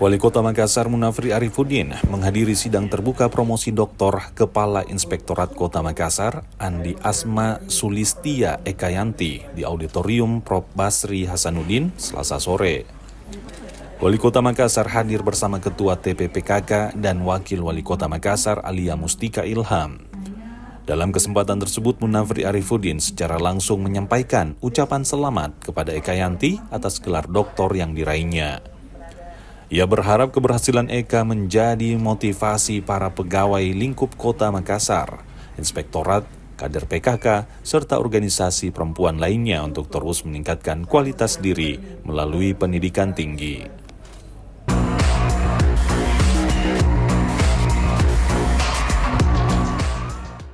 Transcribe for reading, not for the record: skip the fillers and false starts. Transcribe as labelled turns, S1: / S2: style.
S1: Wali Kota Makassar Munafri Arifuddin menghadiri sidang terbuka promosi Doktor Kepala Inspektorat Kota Makassar Andi Asma Sulistia Ekayanti di Auditorium Prof. Basri Hasanuddin Selasa sore. Wali Kota Makassar hadir bersama Ketua TPPKK dan Wakil Wali Kota Makassar Alia Mustika Ilham. Dalam kesempatan tersebut, Munafri Arifuddin secara langsung menyampaikan ucapan selamat kepada Ekayanti atas gelar doktor yang diraihnya. Ia berharap keberhasilan Eka menjadi motivasi para pegawai lingkup Kota Makassar, Inspektorat, kader PKK, serta organisasi perempuan lainnya untuk terus meningkatkan kualitas diri melalui pendidikan tinggi.